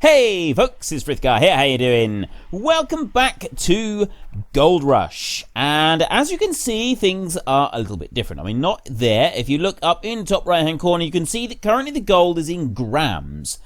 Hey folks, it's Frithgar here, how you doing? Welcome back to Gold Rush, and as you can see, things are a little bit different. I mean, not there. If you look up in the top right hand corner, you can see that currently the gold is in grams,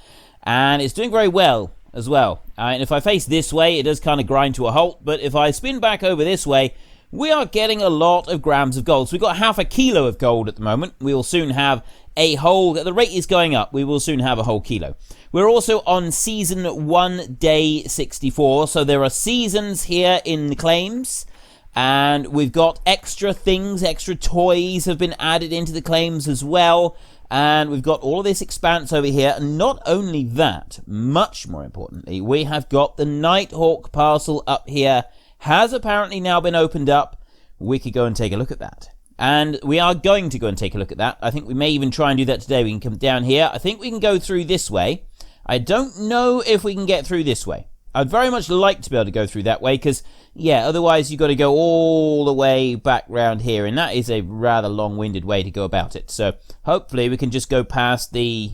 and it's doing very well as well. And if I face this way, it does kind of grind to a halt, but if I spin back over this way, we are getting a lot of grams of gold. So we've got half a kilo of gold at the moment. We will soon have a whole, the rate is going up, we will soon have a whole kilo. We're also on season 1 day 64, so there are seasons here in the claims, and we've got extra things, extra toys have been added into the claims as well, and we've got all of this expanse over here. And not only that, much more importantly, we have got the Nighthawk parcel up here, has apparently now been opened up. We could go and take a look at that. And we are going to go and take a look at that. I think we may even try and do that today. We can come down here. I think we can go through this way. I don't know if we can get through this way. I'd very much like to be able to go through that way, because, yeah, otherwise you've got to go all the way back round here, and that is a rather long-winded way to go about it. So hopefully we can just go past the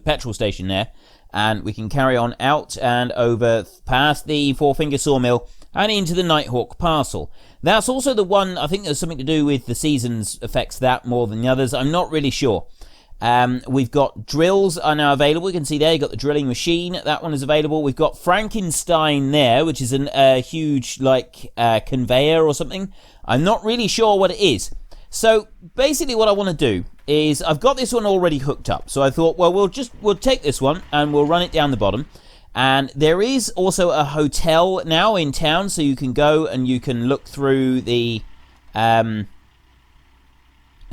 petrol station there, and we can carry on out and over past the Four Finger Sawmill and into the Nighthawk parcel. That's also the one, I think there's something to do with the seasons affects that more than the others. I'm not really sure. We've got drills are now available. You can see there, you've got the drilling machine. That one is available. We've got Frankenstein there, which is a huge, like, conveyor or something. I'm not really sure what it is. So, basically what I want to do is, I've got this one already hooked up. So I thought, well, we'll take this one and we'll run it down the bottom. And there is also a hotel now in town, so you can go and you can look through the... that's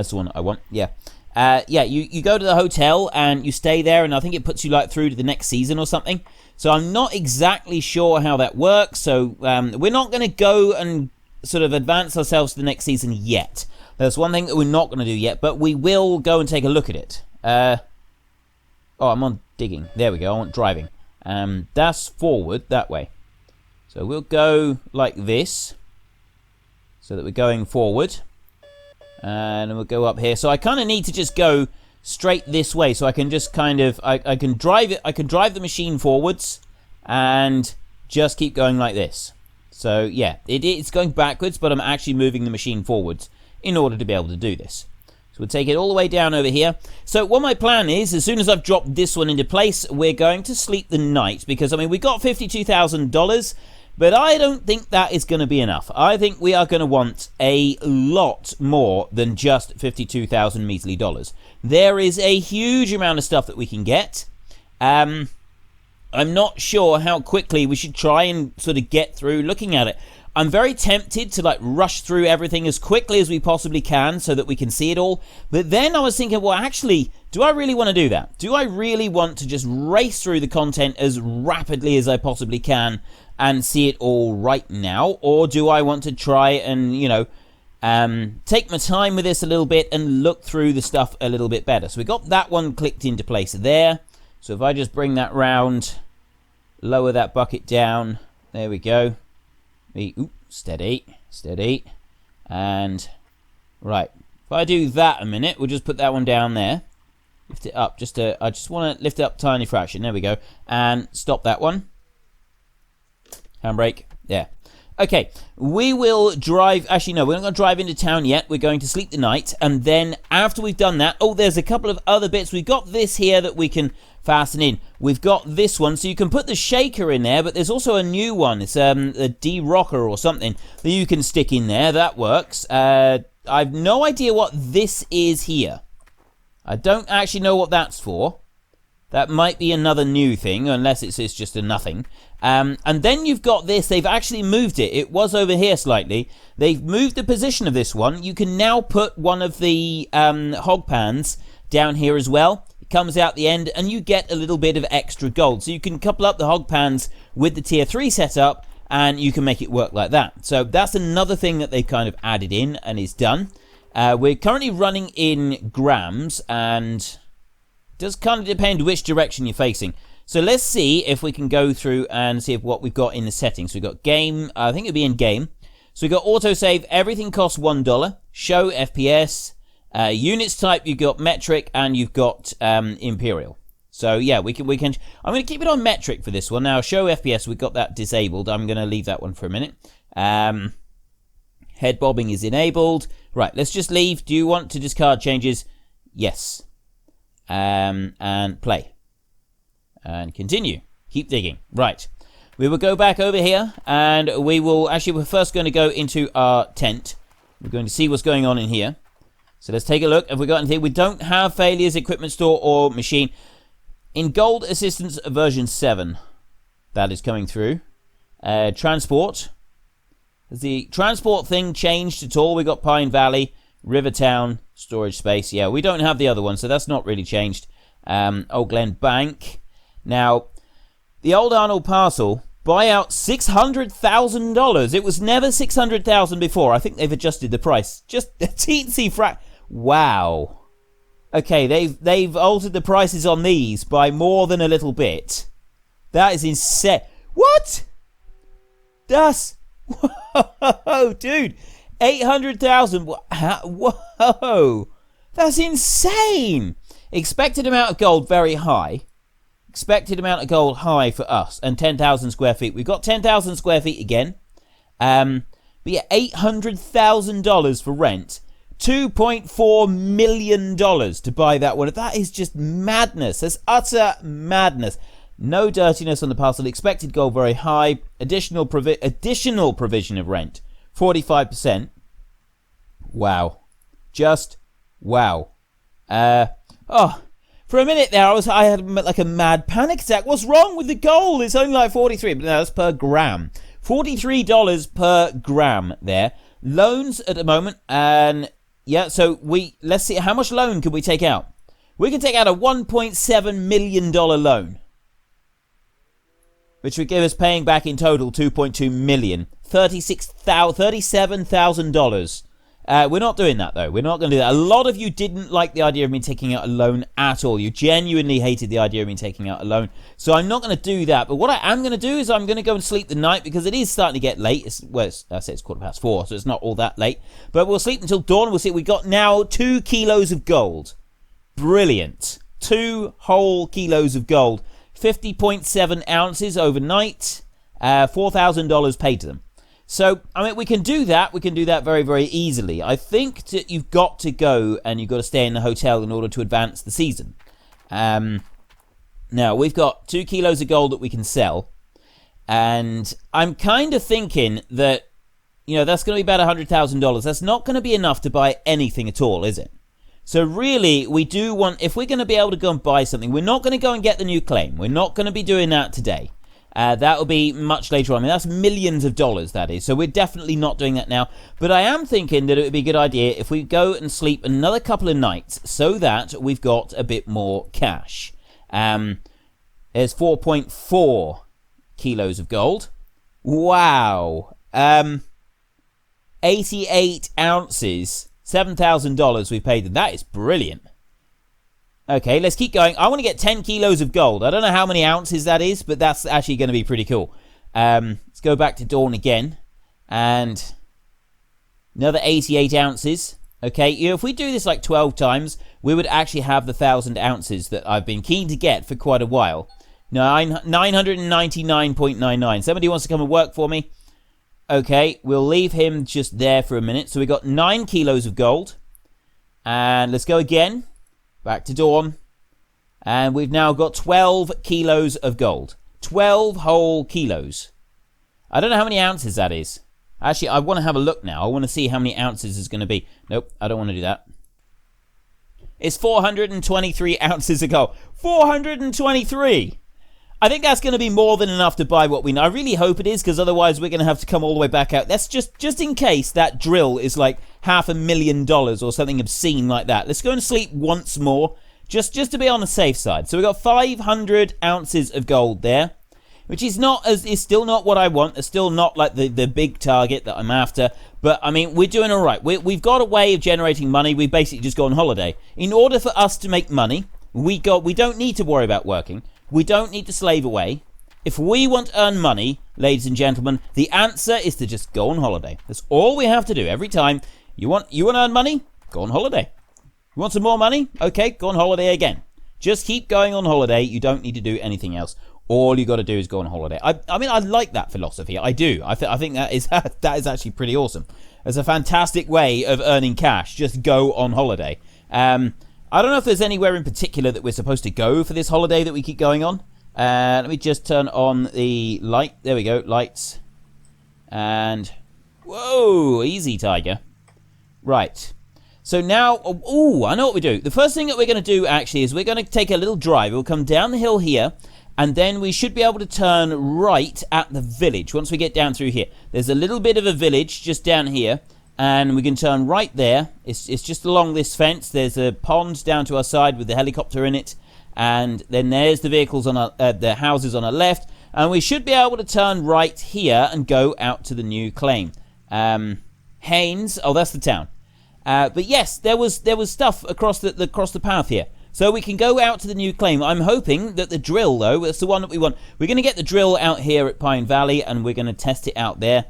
the one I want, yeah. You go to the hotel and you stay there, and I think it puts you like through to the next season or something. So I'm not exactly sure how that works, so we're not going to go and sort of advance ourselves to the next season yet. There's one thing that we're not going to do yet, but we will go and take a look at it. Oh, I'm on digging. There we go, I want driving. That's forward, that way. So we'll go like this, so that we're going forward. And we'll go up here. So I kind of need to just go straight this way, so I can just kind of, I can drive it, I can drive the machine forwards, and just keep going like this. So yeah, it's going backwards, but I'm actually moving the machine forwards in order to be able to do this. So we'll take it all the way down over here. So what my plan is, as soon as I've dropped this one into place, we're going to sleep the night, because I mean, we got $52,000, but I don't think that is going to be enough. I think we are going to want a lot more than just 52,000 measly dollars. There is a huge amount of stuff that we can get. I'm not sure how quickly we should try and sort of get through looking at it. I'm very tempted to like rush through everything as quickly as we possibly can so that we can see it all. But then I was thinking, well, actually, do I really want to do that? Do I really want to just race through the content as rapidly as I possibly can and see it all right now? Or do I want to try and, you know, take my time with this a little bit and look through the stuff a little bit better? So we got that one clicked into place there. So if I just bring that round, lower that bucket down, there we go. Steady, and right. If I do that a minute, we'll just put that one down there. Lift it up, I just want to lift it up a tiny fraction. There we go, and stop that one. Handbrake, yeah. Okay, we will drive. Actually, no, we're not going to drive into town yet. We're going to sleep the night, and then after we've done that, oh, there's a couple of other bits. We've got this here that we can fasten in. We've got this one, so you can put the shaker in there, but there's also a new one. It's a D-rocker or something that you can stick in there. That works. I've no idea what this is here. I don't actually know what that's for. That might be another new thing, unless it's just a nothing. And then you've got this. They've actually moved it. It was over here slightly. They've moved the position of this one. You can now put one of the hog pans down here as well. It comes out the end, and you get a little bit of extra gold. So you can couple up the hog pans with the tier 3 setup, and you can make it work like that. So that's another thing that they've kind of added in and is done. We're currently running in grams, and it does kind of depend which direction you're facing. So let's see if we can go through and see if what we've got in the settings. We've got game, I think it'll be in game. So we've got autosave, everything costs $1. Show FPS, units type, you've got metric, and you've got imperial. So yeah, we can. I'm going to keep it on metric for this one. Now, show FPS, we've got that disabled. I'm going to leave that one for a minute. Head bobbing is enabled. Right, let's just leave. Do you want to discard changes? Yes. And play. And continue. Keep digging. Right. We will go back over here, and we're first going to go into our tent. We're going to see what's going on in here. So let's take a look. Have we got anything? We don't have failures, equipment store, or machine. In Gold Assistance version 7, that is coming through. Transport. Has the transport thing changed at all? We got Pine Valley, Rivertown, storage space. Yeah, we don't have the other one, so that's not really changed. Old Glen Bank. Now, the old Arnold parcel, buy out $600,000. It was never $600,000 before. I think they've adjusted the price. Just a teensy Wow. Okay, they've altered the prices on these by more than a little bit. That is insane. What? That's... Whoa, dude. 800,000. Whoa. That's insane. Expected amount of gold, very high. Expected amount of gold, high for us. And 10,000 square feet. We've got 10,000 square feet again. But yeah, $800,000 for rent. $2.4 million to buy that one. That is just madness. That's utter madness. No dirtiness on the parcel. Expected gold very high. Additional provision of rent. 45%. Wow. Just wow. For a minute there, I had like a mad panic attack. What's wrong with the gold? It's only like 43, but no, that's per gram. $43 per gram there. Loans at the moment, and yeah, so let's see, how much loan can we take out? We can take out a $1.7 million loan, which would give us paying back in total $2.2 million. $37,000. We're not doing that, though. We're not going to do that. A lot of you didn't like the idea of me taking out a loan at all. You genuinely hated the idea of me taking out a loan. So I'm not going to do that. But what I am going to do is I'm going to go and sleep the night, because it is starting to get late. It's 4:15, so it's not all that late. But we'll sleep until dawn. We'll see. We got now 2 kilos of gold. Brilliant. 2 whole kilos of gold. 50.7 ounces overnight. $4,000 paid to them. So, I mean, we can do that. We can do that very, very easily. I think that you've got to go and you've got to stay in the hotel in order to advance the season. Now, we've got 2 kilos of gold that we can sell. And I'm kind of thinking that, you know, that's going to be about $100,000. That's not going to be enough to buy anything at all, is it? So really, we do want, if we're going to be able to go and buy something, we're not going to go and get the new claim. We're not going to be doing that today. That will be much later on. I mean, that's millions of dollars, that is. So we're definitely not doing that now. But I am thinking that it would be a good idea if we go and sleep another couple of nights so that we've got a bit more cash. There's 4.4 kilos of gold. Wow. 88 ounces. $7,000 we paid them. That is brilliant. Okay, let's keep going. I want to get 10 kilos of gold. I don't know how many ounces that is, but that's actually going to be pretty cool. Let's go back to dawn again. And another 88 ounces. Okay, you know, if we do this like 12 times, we would actually have the 1,000 ounces that I've been keen to get for quite a while. 999.99. Somebody wants to come and work for me? Okay, we'll leave him just there for a minute. So we got 9 kilos of gold. And let's go again. Back to dawn. And we've now got 12 kilos of gold. 12 whole kilos. I don't know how many ounces that is. Actually, I want to have a look now. I want to see how many ounces it's going to be. Nope, I don't want to do that. It's 423 ounces of gold. 423! I think that's going to be more than enough to buy what we know. I really hope it is, because otherwise we're going to have to come all the way back out. That's just in case that drill is like $500,000 or something obscene like that. Let's go and sleep once more, just to be on the safe side. So we've got 500 ounces of gold there, which is still not what I want. It's still not like the big target that I'm after. But, I mean, we're doing all right. We've got a way of generating money. We basically just go on holiday. In order for us to make money, we don't need to worry about working. We don't need to slave away. If we want to earn money, ladies and gentlemen, the answer is to just go on holiday. That's all we have to do every time. You want to earn money? Go on holiday. You want some more money? Okay, go on holiday again. Just keep going on holiday. You don't need to do anything else. All you got to do is go on holiday. I mean, I like that philosophy. I do. I think that is actually pretty awesome. It's a fantastic way of earning cash. Just go on holiday. I don't know if there's anywhere in particular that we're supposed to go for this holiday that we keep going on. Let me just turn on the light. There we go. Lights. And whoa, easy, Tiger. Right. So now, I know what we do. The first thing that we're going to do, actually, is we're going to take a little drive. We'll come down the hill here, and then we should be able to turn right at the village once we get down through here. There's a little bit of a village just down here, and we can turn right there. It's just along this fence. There's a pond down to our side with the helicopter in it, and then there's the vehicles on the houses on our left, and we should be able to turn right here and go out to the new claim. Haynes, that's the town. But yes, there was stuff across the path here. So we can go out to the new claim. I'm hoping that the drill, though, that's the one that we want. We're going to get the drill out here at Pine Valley, and we're going to test it out there.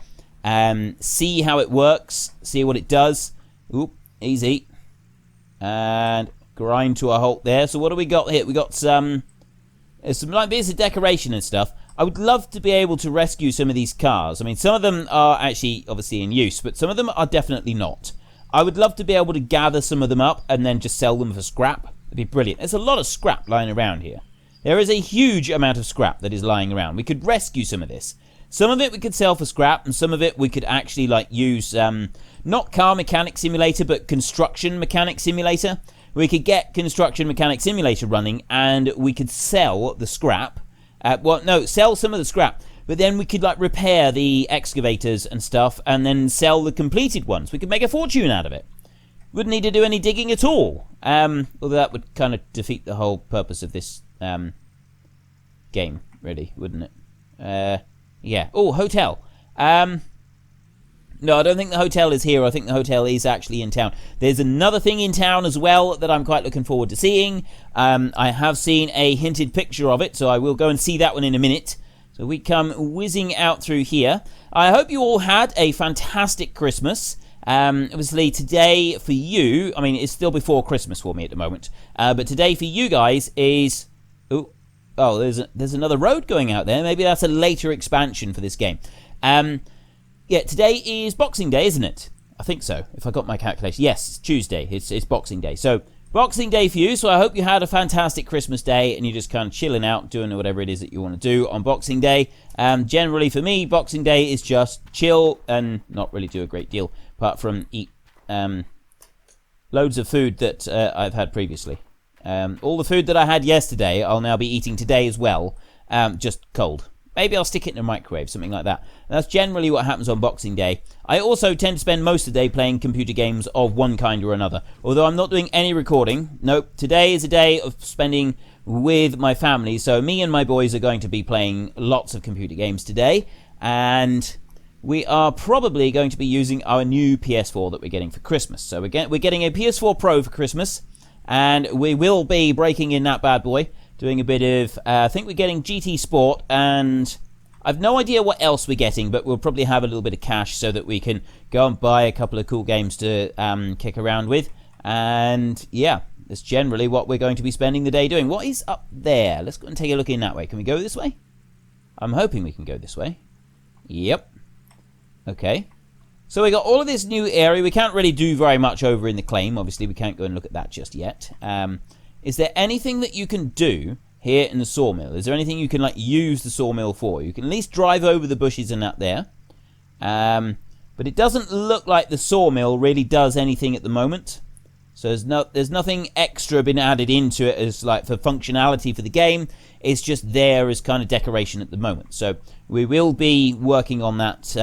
See how it works. See what it does. Oop, easy. And grind to a halt there. So what do we got here? We got some like bits of decoration and stuff. I would love to be able to rescue some of these cars. I mean, some of them are actually obviously in use, but some of them are definitely not. I would love to be able to gather some of them up and then just sell them for scrap. It'd be brilliant. There's a lot of scrap lying around here. There is a huge amount of scrap that is lying around. We could rescue some of this. Some of it we could sell for scrap, and some of it we could actually use, not car mechanic simulator, but construction mechanic simulator. We could get construction mechanic simulator running, and we could sell the scrap. Sell some of the scrap. But then we could repair the excavators and stuff and then sell the completed ones. We could make a fortune out of it. Wouldn't need to do any digging at all. Although that would kind of defeat the whole purpose of this game, really, wouldn't it? Yeah. Oh, hotel. No, I don't think the hotel is here. I think the hotel is actually in town. There's another thing in town as well that I'm quite looking forward to seeing. I have seen a hinted picture of it, so I will go and see that one in a minute. So we come whizzing out through here. I hope you all had a fantastic Christmas. Obviously today for you, I mean, it's still before Christmas for me at the moment. But today for you guys is... there's another road going out there. Maybe that's a later expansion for this game. Yeah, today is Boxing Day, isn't it? I think so, if I got my calculation. Yes, it's Tuesday. It's Boxing Day. So... Boxing Day for you, so I hope you had a fantastic Christmas day and you're just kind of chilling out, doing whatever it is that you want to do on Boxing Day. Generally for me, Boxing Day is just chill and not really do a great deal, apart from eat loads of food that I've had previously. All the food that I had yesterday, I'll now be eating today as well, just cold. Maybe I'll stick it in the microwave, something like that. And that's generally what happens on Boxing Day. I also tend to spend most of the day playing computer games of one kind or another. Although I'm not doing any recording. Nope, today is a day of spending with my family. So me and my boys are going to be playing lots of computer games today. And we are probably going to be using our new PS4 that we're getting for Christmas. So we're getting a PS4 Pro for Christmas. And we will be breaking in that bad boy. Doing a bit of, I think we're getting GT Sport, and I've no idea what else we're getting, but we'll probably have a little bit of cash so that we can go and buy a couple of cool games to kick around with. And yeah, that's generally what we're going to be spending the day doing. What is up there? Let's go and take a look in that way. Can we go this way? I'm hoping we can go this way. Yep. Okay. So we got all of this new area. We can't really do very much over in the claim. Obviously, we can't go and look at that just yet. Is there anything that you can do here in the sawmill? Is there anything you can use the sawmill for? You can at least drive over the bushes and that there. But it doesn't look like the sawmill really does anything at the moment. So there's nothing extra been added into it as for functionality for the game. It's just there as kind of decoration at the moment. So we will be working on that.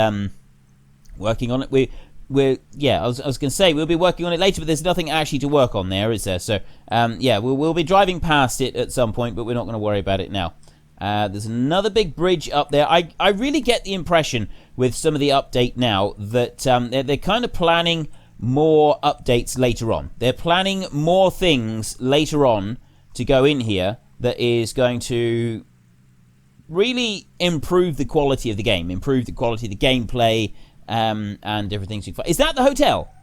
Working on it. I was going to say we'll be working on it later, but there's nothing actually to work on there, is there? So, we'll be driving past it at some point, but we're not going to worry about it now. There's another big bridge up there. I really get the impression with some of the update now that they're kind of planning more updates later on. They're planning more things later on to go in here that is going to really improve the quality of the game, improve the quality of the gameplay, and everything's fine. Is that the hotel?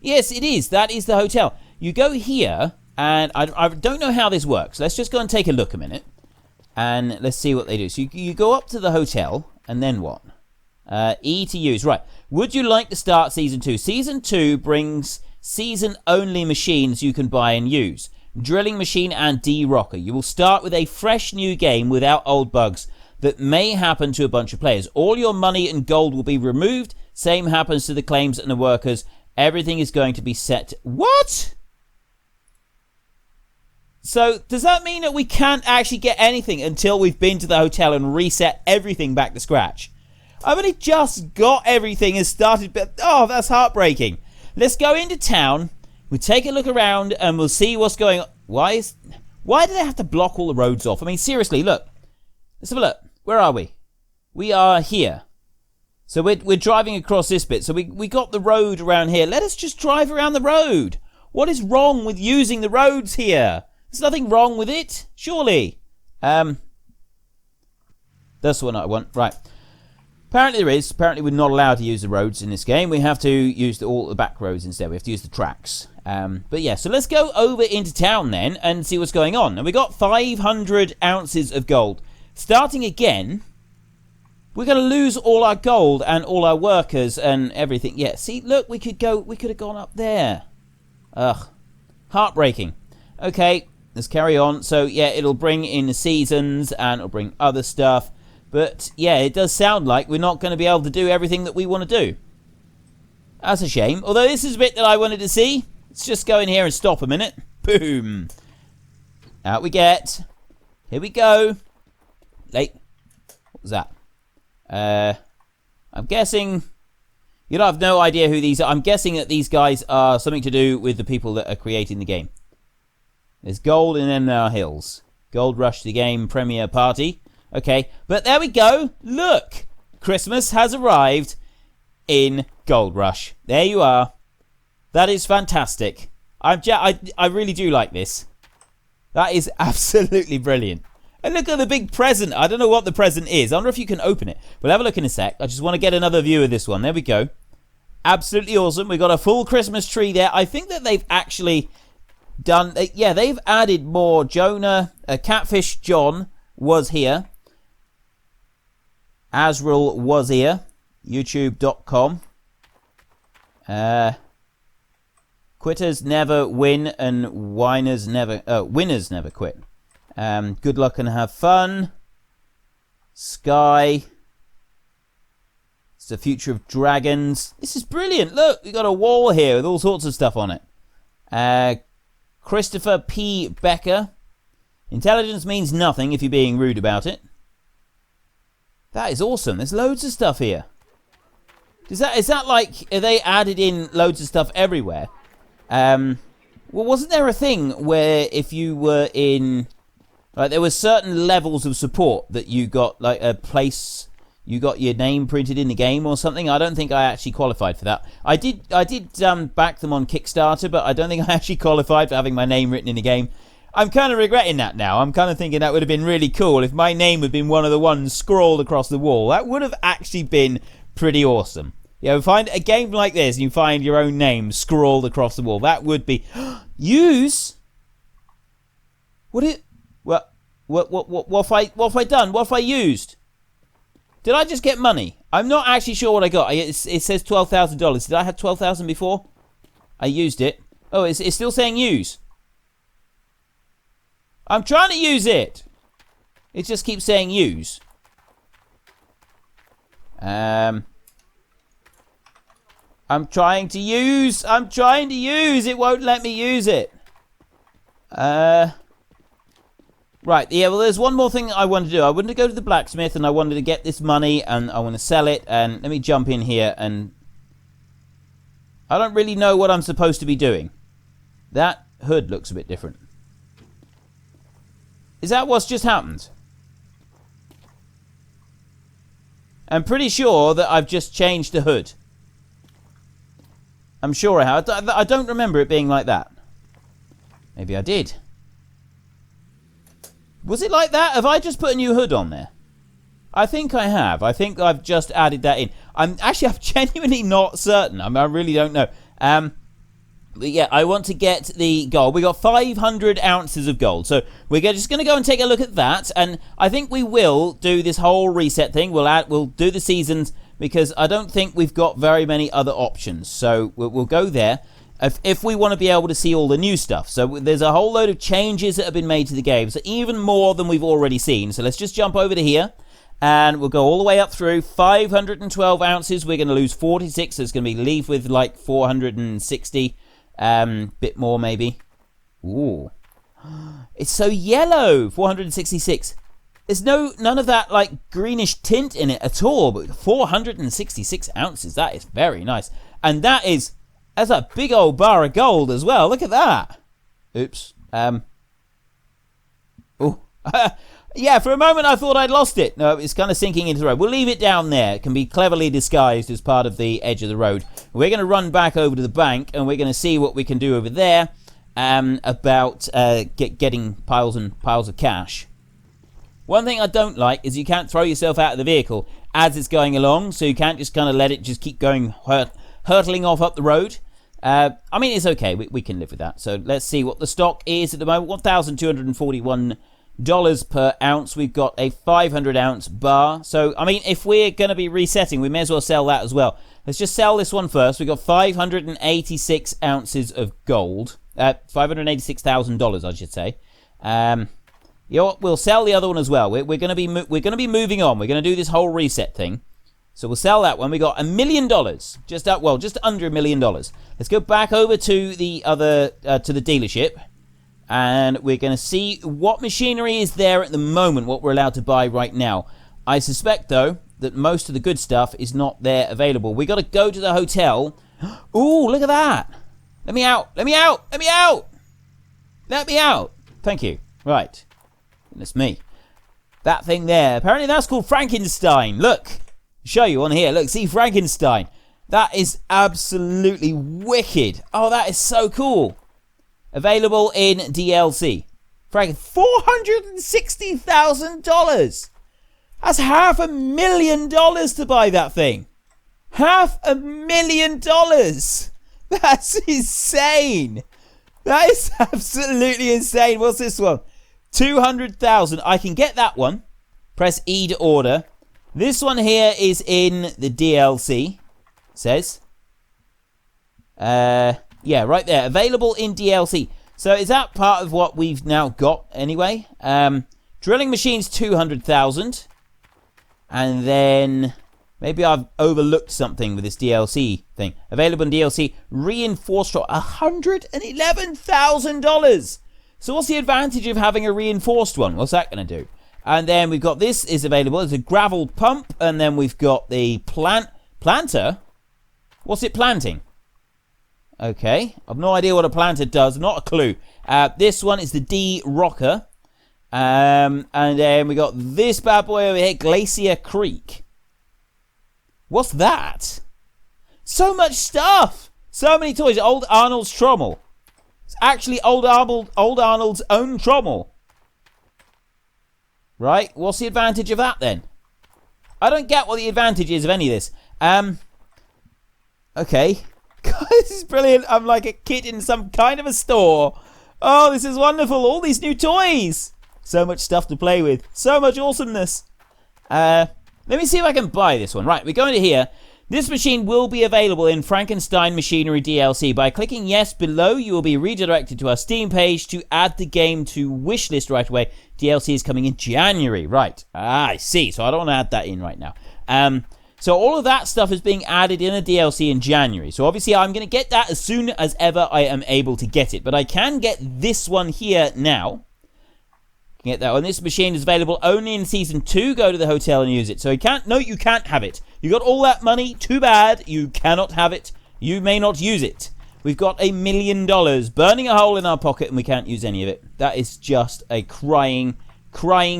Yes, it is. That is the hotel. You go here, And I don't know how this works. Let's just go and take a look a minute. And let's see what they do. So you go up to the hotel, and then what? E to use. Right. Would you like to start Season 2? Season 2 brings season-only machines you can buy and use. Drilling machine and D-rocker. You will start with a fresh new game without old bugs that may happen to a bunch of players. All your money and gold will be removed. Same happens to the claims and the workers. Everything is going to be set. What? So, does that mean that we can't actually get anything until we've been to the hotel and reset everything back to scratch? I've only just got everything and started, but oh, that's heartbreaking. Let's go into town, we'll take a look around, and we'll see what's going on. Why do they have to block all the roads off? I mean, seriously, look. Let's have a look. Where are we? We are here. So we're driving across this bit. So we got the road around here. Let us just drive around the road. What is wrong with using the roads here? There's nothing wrong with it, surely. That's the one I want. Right. Apparently there is. Apparently we're not allowed to use the roads in this game. We have to use all the back roads instead. We have to use the tracks. But yeah, so let's go over into town then and see what's going on. And we got 500 ounces of gold. Starting again, we're going to lose all our gold and all our workers and everything. Yeah, see, look, we could have gone up there. Ugh. Heartbreaking. Okay, let's carry on. So yeah, it'll bring in the seasons and it'll bring other stuff. But yeah, it does sound like we're not going to be able to do everything that we want to do. That's a shame. Although this is a bit that I wanted to see. Let's just go in here and stop a minute. Boom. Out we get. Here we go. What was that? I'm guessing. You know, I have no idea who these are. I'm guessing that these guys are something to do with the people that are creating the game. There's gold in them hills. Gold Rush the game premiere party. Okay, but there we go. Look, Christmas has arrived in Gold Rush. There you are. That is fantastic. I really do like this. That is absolutely brilliant. And look at the big present. I don't know what the present is. I wonder if you can open it. We'll have a look in a sec. I just want to get another view of this one. There we go. Absolutely awesome. We've got a full Christmas tree there. I think that they've actually done... Yeah, they've added more. Jonah, Catfish John was here. Azrael was here. YouTube.com. Quitters never win and winners never quit. Good luck and have fun. Sky. It's the future of dragons. This is brilliant. Look, we've got a wall here with all sorts of stuff on it. Christopher P. Becker. Intelligence means nothing if you're being rude about it. That is awesome. There's loads of stuff here. Is that like, are they added in loads of stuff everywhere? Well, wasn't there a thing where if you were in, like, there were certain levels of support that you got, like a place, you got your name printed in the game or something? I don't think I actually qualified for that. I did back them on Kickstarter, but I don't think I actually qualified for having my name written in the game. I'm kind of regretting that now. I'm kind of thinking that would have been really cool if my name had been one of the ones scrawled across the wall. That would have actually been pretty awesome. Yeah, find a game like this and you find your own name scrawled across the wall. That would be... Use? What have I done? What have I used? Did I just get money? I'm not actually sure what I got. It says $12,000. Did I have 12,000 before? I used it. Oh, it's still saying use. I'm trying to use it. It just keeps saying use. I'm trying to use. It won't let me use it. Right. Yeah, well, there's one more thing I want to do. I wanted to go to the blacksmith and I wanted to get this money and I want to sell it. And let me jump in here and... I don't really know what I'm supposed to be doing. That hood looks a bit different. Is that what's just happened? I'm pretty sure that I've just changed the hood. I'm sure I have. I don't remember it being like that. Maybe I did. Was it like that? Have I just put a new hood on there? I think I have. I think I've just added that in. I'm genuinely not certain. I really don't know. But yeah, I want to get the gold. We got 500 ounces of gold. So we're just going to go and take a look at that. And I think we will do this whole reset thing. We'll do the seasons because I don't think we've got very many other options. So we'll go there if we want to be able to see all the new stuff. So there's a whole load of changes that have been made to the game. So even more than we've already seen. So let's just jump over to here. And we'll go all the way up through 512 ounces. We're going to lose 46. So it's going to be leave with like 460. Bit more maybe. Ooh, it's so yellow. 466. There's none of that like greenish tint in it at all. But 466 ounces. That is very nice. And that's a big old bar of gold as well. Look at that. Oops. Oh. Yeah, for a moment I thought I'd lost it. No, it's kind of sinking into the road. We'll leave it down there. It can be cleverly disguised as part of the edge of the road. We're going to run back over to the bank, and we're going to see what we can do over there about getting piles and piles of cash. One thing I don't like is you can't throw yourself out of the vehicle as it's going along, so you can't just kind of let it just keep going, hurtling off up the road. I mean, it's okay. We can live with that. So let's see what the stock is at the moment. $1,241 per ounce. We've got a 500 ounce bar. So I mean, if we're going to be resetting, we may as well sell that as well. Let's just sell this one first. We've got 586 ounces of gold, $586,000 I should say. You know what, we'll sell the other one as well. We're going to be moving on. We're going to do this whole reset thing, so we'll sell that one. We got $1 million, just under $1 million. Let's go back over to the other to the dealership. And we're going to see what machinery is there at the moment, what we're allowed to buy right now. I suspect, though, that most of the good stuff is not there available. We got to go to the hotel. Ooh, look at that. Let me out. Let me out. Let me out. Let me out. Thank you. Right. Goodness me. That thing there. Apparently that's called Frankenstein. Look. Show you on here. Look, see Frankenstein. That is absolutely wicked. Oh, that is so cool. Available in DLC. $460,000. That's $500,000 to buy that thing. $500,000. That's insane. That is absolutely insane. What's this one? 200,000. I can get that one. Press E to order. This one here is in the DLC. It says. Yeah, right there. Available in DLC. So is that part of what we've now got anyway? Drilling machines, 200,000. And then maybe I've overlooked something with this DLC thing. Available in DLC. Reinforced for $111,000. So what's the advantage of having a reinforced one? What's that going to do? And then we've got this is available. It's a gravel pump. And then we've got the planter. What's it planting? Okay, I've no idea what a planter does, not a clue. This one is the D-Rocker. And then we got this bad boy over here, Glacier Creek. What's that? So much stuff! So many toys. Old Arnold's Trommel. It's actually Old Arnold's own Trommel. Right, what's the advantage of that then? I don't get what the advantage is of any of this. Okay. This is brilliant. I'm like a kid in some kind of a store. Oh, this is wonderful. All these new toys. So much stuff to play with. So much awesomeness. Let me see if I can buy this one. Right, we're going to here. This machine will be available in Frankenstein Machinery DLC. By clicking yes below, you will be redirected to our Steam page to add the game to wishlist right away. DLC is coming in January. Right. I see. So I don't want to add that in right now. So all of that stuff is being added in a DLC in January. So obviously I'm going to get that as soon as ever I am able to get it. But I can get this one here now. Get that one. This machine is available only in Season 2. Go to the hotel and use it. So you can't have it. You got all that money. Too bad. You cannot have it. You may not use it. We've got $1 million burning a hole in our pocket and we can't use any of it. That is just a crying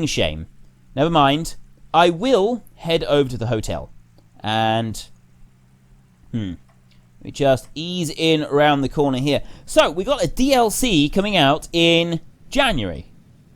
shame. Never mind. I will head over to the hotel. And we just ease in around the corner here. So we got a DLC coming out in January.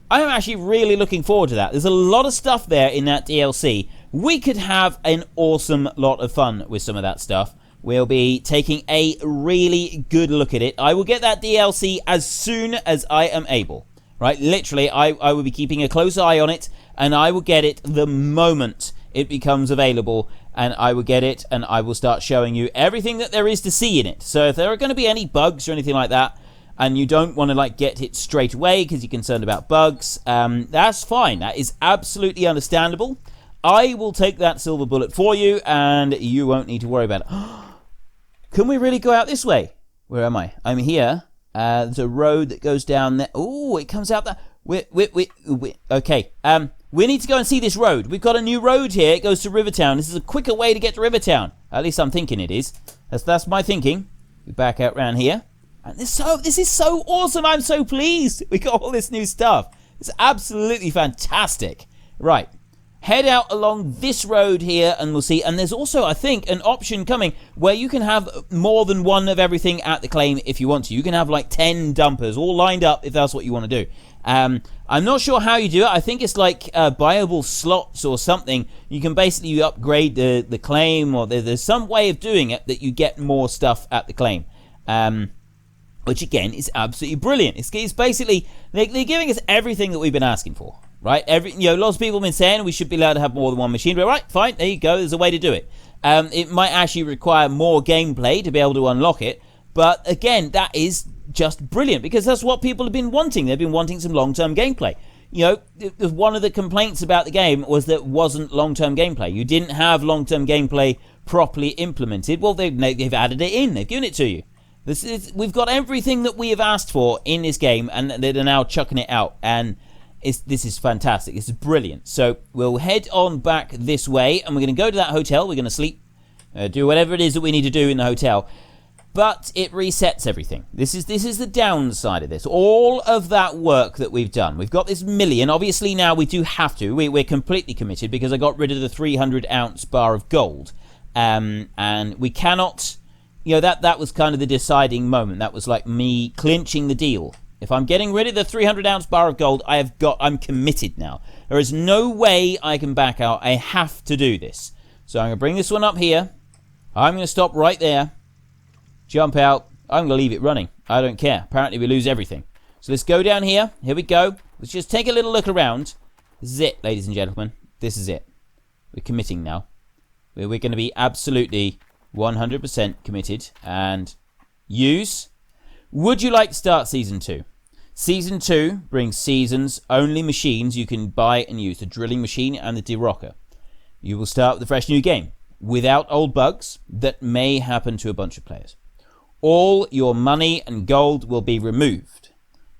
I'm actually really looking forward to that. There's a lot of stuff there in that DLC. We could have an awesome lot of fun with some of that stuff. we'll be taking a really good look at it. I will get that DLC as soon as I am able. Right, literally, I will be keeping a close eye on it, and I will get it the moment it becomes available, and I will get it, and I will start showing you everything that there is to see in it. So if there are going to be any bugs or anything like that, and you don't want to like get it straight away because you're concerned about bugs, that's fine. That is absolutely understandable. I will take that silver bullet for you, and you won't need to worry about it. Can we really go out this way? Where am I? I'm here. There's a road that goes down there. Oh, it comes out there. Okay. We need to go and see this road. We've got a new road here. It goes to Rivertown. This is a quicker way to get to Rivertown. At least I'm thinking it is. That's my thinking. We back out around here. And this is so awesome. I'm so pleased. We got all this new stuff. It's absolutely fantastic. Right. Head out along this road here and we'll see. And there's also, I think, an option coming where you can have more than one of everything at the claim if you want to. You can have like 10 dumpers all lined up if that's what you want to do. I'm not sure how you do it. I think it's like buyable slots or something. You can basically upgrade the claim, or there's some way of doing it that you get more stuff at the claim. Which again is absolutely brilliant. It's basically, they're giving us everything that we've been asking for. Right, lots of people have been saying we should be allowed to have more than one machine. But right, fine, there you go. There's a way to do it. It might actually require more gameplay to be able to unlock it. But again, that is just brilliant because that's what people have been wanting. They've been wanting some long-term gameplay. One of the complaints about the game was that it wasn't long-term gameplay. You didn't have long-term gameplay properly implemented. Well, they've added it in. They've given it to you. We've got everything that we have asked for in this game, and they're now chucking it out. And this is fantastic. This is brilliant. So we'll head on back this way, and we're going to go to that hotel. We're going to sleep, do whatever it is that we need to do in the hotel. But it resets everything. This is the downside of this. All of that work that we've done. We've got this million. Obviously now we do have to. We're completely committed because I got rid of the 300-ounce bar of gold. And we cannot... that was kind of the deciding moment. That was like me clinching the deal. If I'm getting rid of the 300-ounce bar of gold, I'm committed now. There is no way I can back out. I have to do this. So I'm going to bring this one up here. I'm going to stop right there. Jump out. I'm going to leave it running. I don't care. Apparently we lose everything. So let's go down here. Here we go. Let's just take a little look around. This is it, ladies and gentlemen. This is it. We're committing now. We're going to be absolutely 100% committed. And use. Would you like to start Season 2? Season 2 brings seasons, only machines you can buy and use. The drilling machine and the derocker. You will start with a fresh new game. Without old bugs that may happen to a bunch of players. All your money and gold will be removed.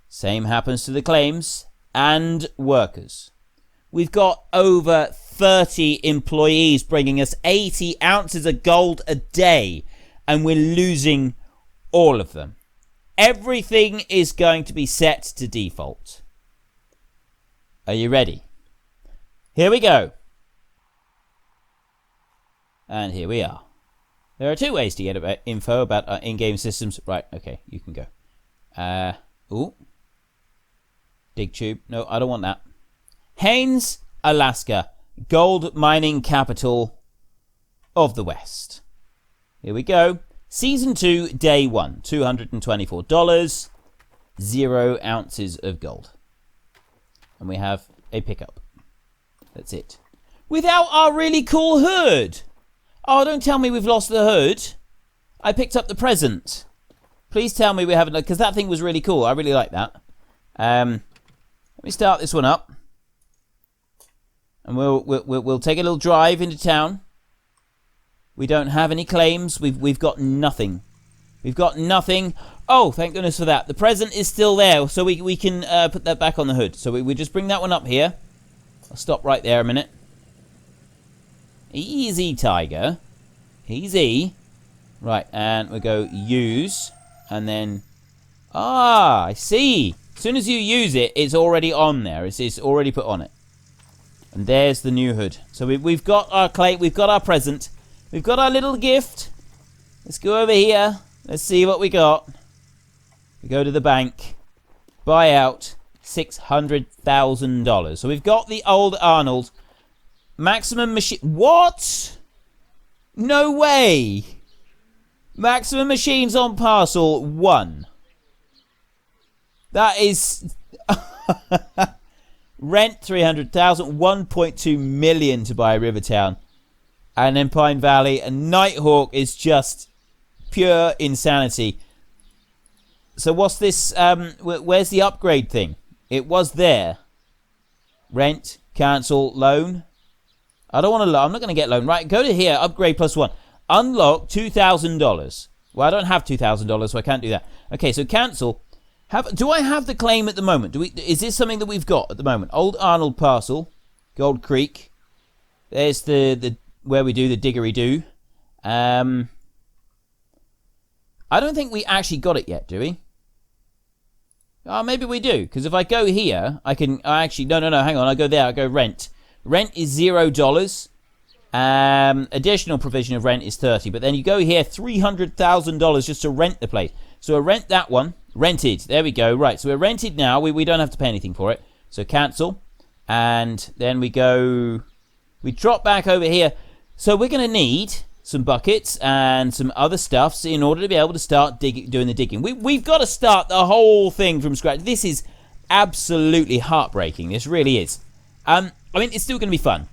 Same happens to the claims and workers. We've got over 30 employees bringing us 80 ounces of gold a day. And we're losing all of them. Everything is going to be set to default. Are you ready? Here we go. And here we are. There are two ways to get info about our in-game systems. Right, okay, you can go. Ooh. Dig tube. No, I don't want that. Haines, Alaska. Gold mining capital of the West. Here we go. Season 2, Day 1. $224. 0 ounces of gold. And we have a pickup. That's it. Without our really cool hood. Oh, don't tell me we've lost the hood. I picked up the present. Please tell me we haven't, because that thing was really cool. I really like that. Let me start this one up. And we'll take a little drive into town. We don't have any claims. We've got nothing. We've got nothing. Oh, thank goodness for that. The present is still there, so we can put that back on the hood. So we just bring that one up here. I'll stop right there a minute. Easy, Tiger. Easy. Right, and we'll go use. And then... Ah, I see. As soon as you use it, it's already on there. It's already put on it. And there's the new hood. So we've got our clay. We've got our present. We've got our little gift. Let's go over here. Let's see what we got. We go to the bank. Buy out $600,000. So we've got the old Arnold. Maximum machine... What? No way. Maximum machines on parcel 1. That is rent 300,000, 1.2 million to buy Rivertown, and then Pine Valley and Nighthawk is just pure insanity. So what's this? Where's the upgrade thing? It was there. Rent, cancel, loan. I don't want to loan. I'm not going to get loan. Right, go to here. Upgrade +1. Unlock $2,000. Well, I don't have $2,000, so I can't do that. Okay, so cancel. Do I have the claim at the moment? Is this something that we've got at the moment? Old Arnold parcel, Gold Creek. There's the where we do the diggery-do. I don't think we actually got it yet, do we? Oh, maybe we do. Because if I go here, I can... actually, no, hang on. I go there. I go rent. Rent is $0. Additional provision of rent is 30. But then you go here, $300,000 just to rent the place. So I rent that one. Rented. There we go. Right, so we're rented now. We don't have to pay anything for it. So cancel. And then we go... We drop back over here. So we're going to need some buckets and some other stuffs in order to be able to start doing the digging. We've got to start the whole thing from scratch. This is absolutely heartbreaking. This really is. I mean, it's still going to be fun.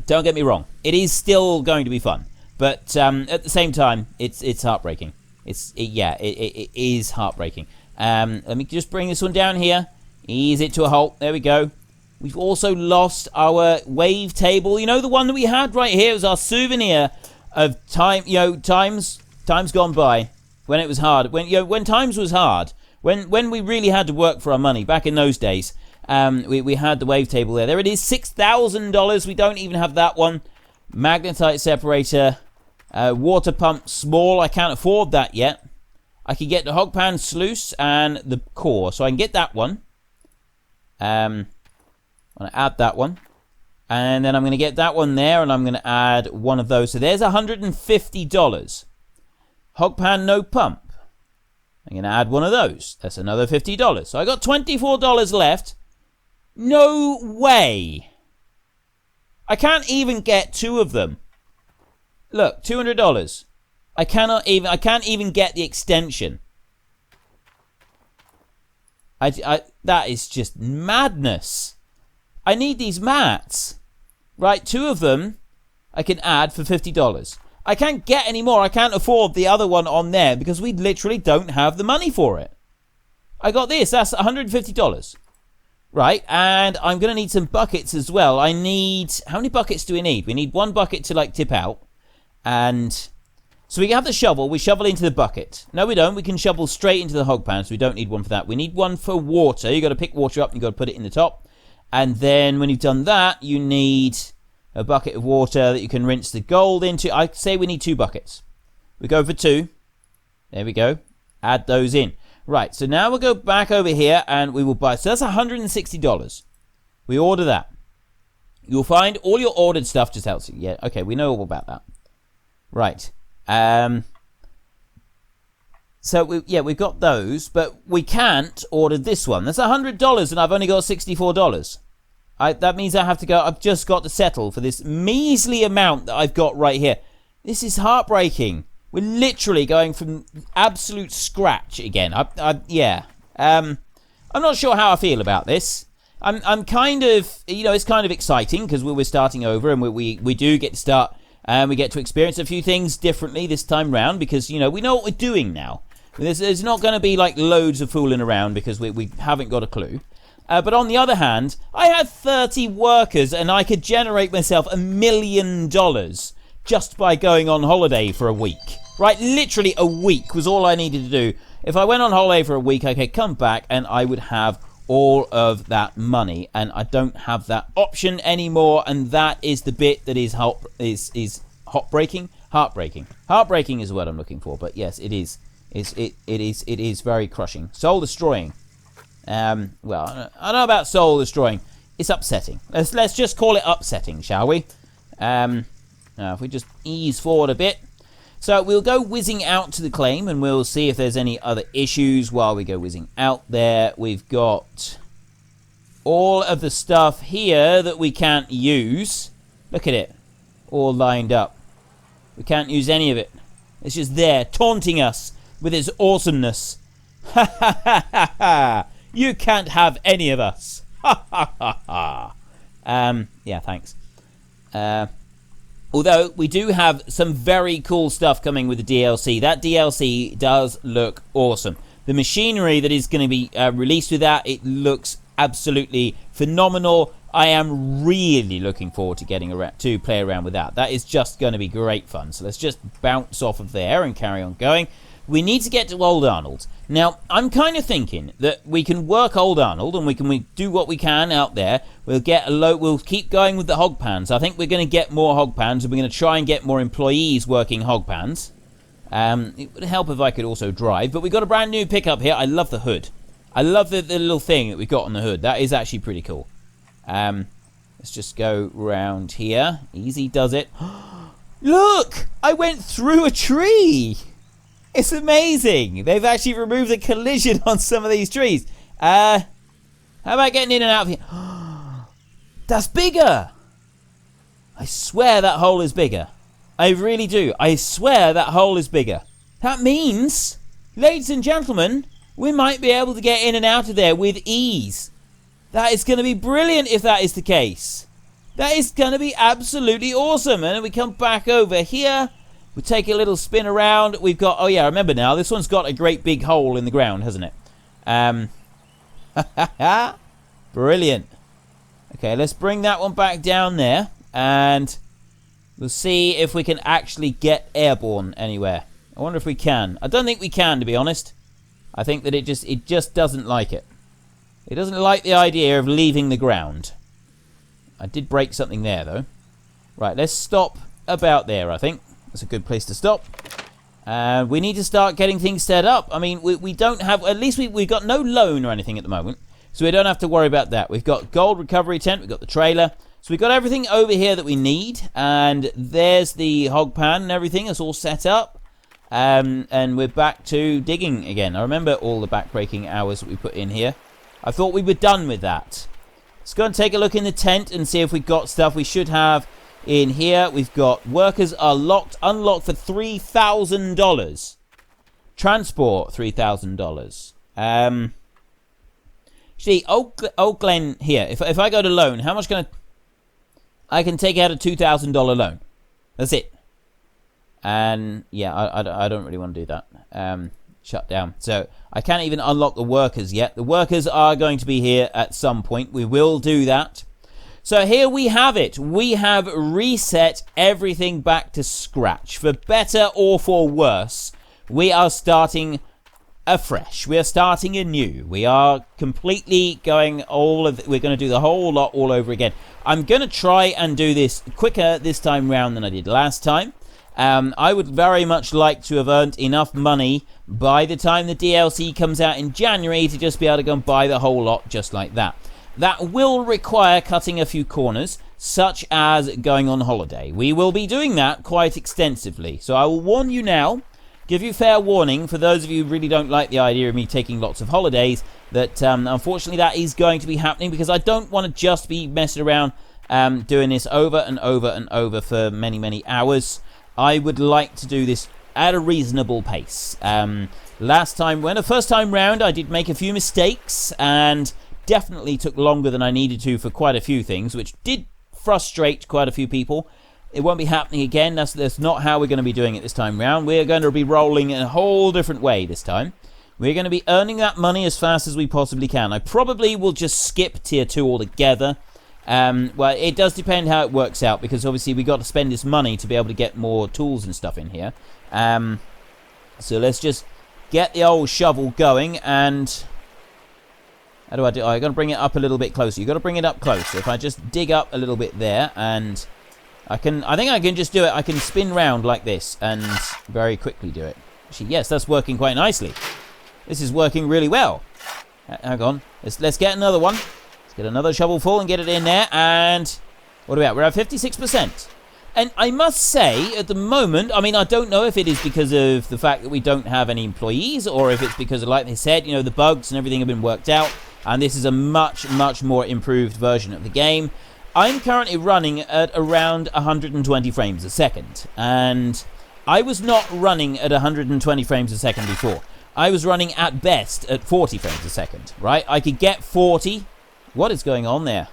Don't get me wrong. It is still going to be fun. But at the same time, it's heartbreaking. It is heartbreaking. Let me just bring this one down here. Ease it to a halt. There we go. We've also lost our wave table. You know, the one that we had right here was our souvenir of time. You know, times gone by when it was hard. When times was hard. When we really had to work for our money back in those days. We had the wave table there. There it is, $6,000. We don't even have that one. Magnetite separator. Water pump small. I can't afford that yet. I can get the hog pan sluice and the core. So I can get that one. I'm going to add that one. And then I'm going to get that one there. And I'm going to add one of those. So there's $150. Hog pan no pump. I'm going to add one of those. That's another $50. So I got $24 left. No way. I can't even get two of them. Look, $200. I can't even get the extension. That is just madness. I need these mats. Right, two of them I can add for $50. I can't get any more. I can't afford the other one on there because we literally don't have the money for it. I got this. That's $150. Right, and I'm going to need some buckets as well. I need... How many buckets do we need? We need one bucket to, like, tip out. And... So we have the shovel. We shovel into the bucket. No, we don't. We can shovel straight into the hog pan, so we don't need one for that. We need one for water. You've got to pick water up and you've got to put it in the top. And then when you've done that, you need a bucket of water that you can rinse the gold into. I say we need 2 buckets. We go for 2. There we go. Add those in. Right, so now we'll go back over here and we will buy. So that's $160. We order that. You'll find all your ordered stuff just out. Yeah, okay, we know all about that. Right. So, we've got those, but we can't order this one. That's $100 and I've only got $64. That means I have to go. I've just got to settle for this measly amount that I've got right here. This is heartbreaking. We're literally going from absolute scratch again. I'm not sure how I feel about this. I'm kind of, it's kind of exciting because we're starting over and we do get to start and we get to experience a few things differently this time round because, we know what we're doing now. There's not going to be like loads of fooling around because we haven't got a clue. But on the other hand, I had 30 workers and I could generate myself $1 million just by going on holiday for a week. Right, literally a week was all I needed to do. If I went on holiday for a week, I could come back and I would have all of that money. And I don't have that option anymore. And that is the bit that is heartbreaking. Heartbreaking is the word I'm looking for. But yes, it is. It is very crushing. Soul destroying. Well, I don't know about soul destroying. It's upsetting. Let's just call it upsetting, shall we? Now, if we just ease forward a bit. So we'll go whizzing out to the claim and we'll see if there's any other issues while we go whizzing out there. We've got all of the stuff here that we can't use. Look at it. All lined up. We can't use any of it. It's just there, taunting us with its awesomeness. Ha ha ha ha ha! You can't have any of us. Ha ha ha ha! Yeah, thanks. Although, we do have some very cool stuff coming with the DLC. That DLC does look awesome. The machinery that is going to be released with that, it looks absolutely phenomenal. I am really looking forward to getting to play around with that. That is just going to be great fun. So let's just bounce off of there and carry on going. We need to get to Old Arnold. Now, I'm kind of thinking that we can work Old Arnold and we do what we can out there. We'll keep going with the hog pans. I think we're going to get more hog pans and we're going to try and get more employees working hog pans. It would help if I could also drive, but we've got a brand new pickup here. I love the hood. I love the little thing that we've got on the hood. That is actually pretty cool. Let's just go round here. Easy does it. Look! I went through a tree! It's amazing! They've actually removed the collision on some of these trees. How about getting in and out of here? That's bigger! I swear that hole is bigger. I really do. I swear that hole is bigger. That means, ladies and gentlemen, we might be able to get in and out of there with ease. That is going to be brilliant if that is the case. That is going to be absolutely awesome. And then we come back over here. We'll take a little spin around. We've got, oh yeah, I remember now. This one's got a great big hole in the ground, hasn't it? Brilliant. Okay, let's bring that one back down there. And we'll see if we can actually get airborne anywhere. I wonder if we can. I don't think we can, to be honest. I think that it just doesn't like it. It doesn't like the idea of leaving the ground. I did break something there, though. Right, let's stop about there, I think. That's a good place to stop. We need to start getting things set up. I mean, we don't have... At least we've got no loan or anything at the moment. So we don't have to worry about that. We've got gold recovery tent. We've got the trailer. So we've got everything over here that we need. And there's the hog pan and everything. It's all set up. And we're back to digging again. I remember all the backbreaking hours that we put in here. I thought we were done with that. Let's go and take a look in the tent and see if we've got stuff we should have in here. We've got workers are unlocked for $3,000. Transport, $3,000. See, Old Glen here. If I go to loan, how much can I can take out a $2,000 loan. That's it. And yeah, I don't really want to do that. Shut down. So I can't even unlock the workers yet. The workers are going to be here at some point. We will do that. So here we have it. We have reset everything back to scratch. For better or for worse, we are starting afresh. We are starting anew. We are completely going we're going to do the whole lot all over again. I'm going to try and do this quicker this time round than I did last time. I would very much like to have earned enough money by the time the DLC comes out in January to just be able to go and buy the whole lot just like that. That will require cutting a few corners, such as going on holiday. We will be doing that quite extensively. So I will warn you now, give you fair warning, for those of you who really don't like the idea of me taking lots of holidays, that unfortunately that is going to be happening, because I don't want to just be messing around doing this over and over and over for many, many hours. I would like to do this at a reasonable pace. Last time, the first time round, I did make a few mistakes and definitely took longer than I needed to for quite a few things, which did frustrate quite a few people. It won't be happening again. That's not how we're going to be doing it this time round. We're going to be rolling in a whole different way this time. We're going to be earning that money as fast as we possibly can. I probably will just skip tier 2 altogether. Well, it does depend how it works out, because obviously we got to spend this money to be able to get more tools and stuff in here. So let's just get the old shovel going, and how do I do? I got to bring it up a little bit closer. You got to bring it up closer. If I just dig up a little bit there, and I think I can just do it. I can spin round like this and very quickly do it. Actually, yes, that's working quite nicely. This is working really well. Hang on. Let's get another one. Get another shovel full and get it in there. And what are we at? We're at 56%. And I must say, at the moment, I mean, I don't know if it is because of the fact that we don't have any employees, or if it's because of, like they said, you know, the bugs and everything have been worked out, and this is a much, much more improved version of the game. I'm currently running at around 120 frames a second, and I was not running at 120 frames a second before. I was running at best at 40 frames a second, right? I could get 40. What is going on there?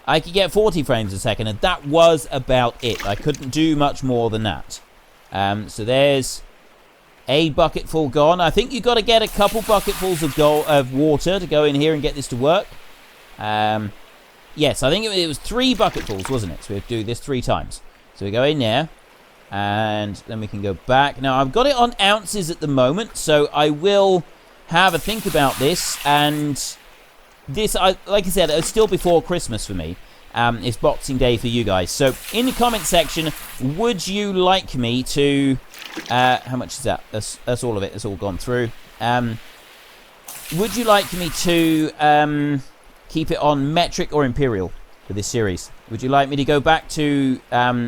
I could get 40 frames a second, and that was about it. I couldn't do much more than that. So there's a bucketful gone. I think you've got to get a couple bucketfuls of water to go in here and get this to work. Yes, I think it was 3 bucketfuls, wasn't it? So we have to do this 3 times. So we go in there, and then we can go back. Now, I've got it on ounces at the moment, so I will have a think about this. And this, like I said, it's still before Christmas for me. It's Boxing Day for you guys. So in the comment section, would you like me to... how much is that? That's all of it. It's all gone through. Would you like me to keep it on metric or imperial for this series? Would you like me to go back to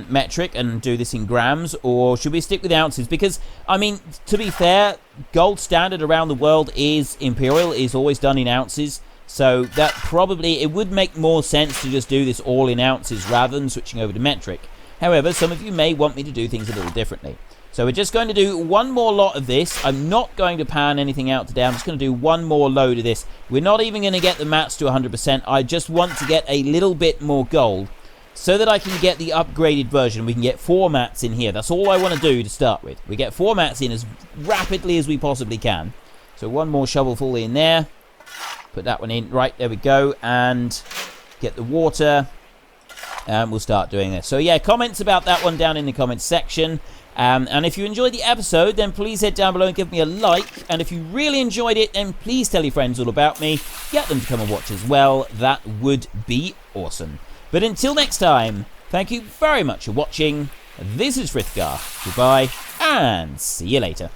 metric and do this in grams, or should we stick with ounces? Because, I mean, to be fair, gold standard around the world is imperial, is always done in ounces. So that probably, it would make more sense to just do this all in ounces rather than switching over to metric. However, some of you may want me to do things a little differently. So we're just going to do one more lot of this. I'm not going to pan anything out today. I'm just going to do one more load of this. We're not even going to get the mats to 100%. I just want to get a little bit more gold so that I can get the upgraded version. We can get 4 mats in here. That's all I want to do to start with. We get 4 mats in as rapidly as we possibly can. So one more shovelful in there. Put that one in. Right, there we go. And get the water. And we'll start doing this. So yeah, comments about that one down in the comments section. And if you enjoyed the episode, then please head down below and give me a like. And if you really enjoyed it, then please tell your friends all about me. Get them to come and watch as well. That would be awesome. But until next time, thank you very much for watching. This is Frithgar. Goodbye, and see you later.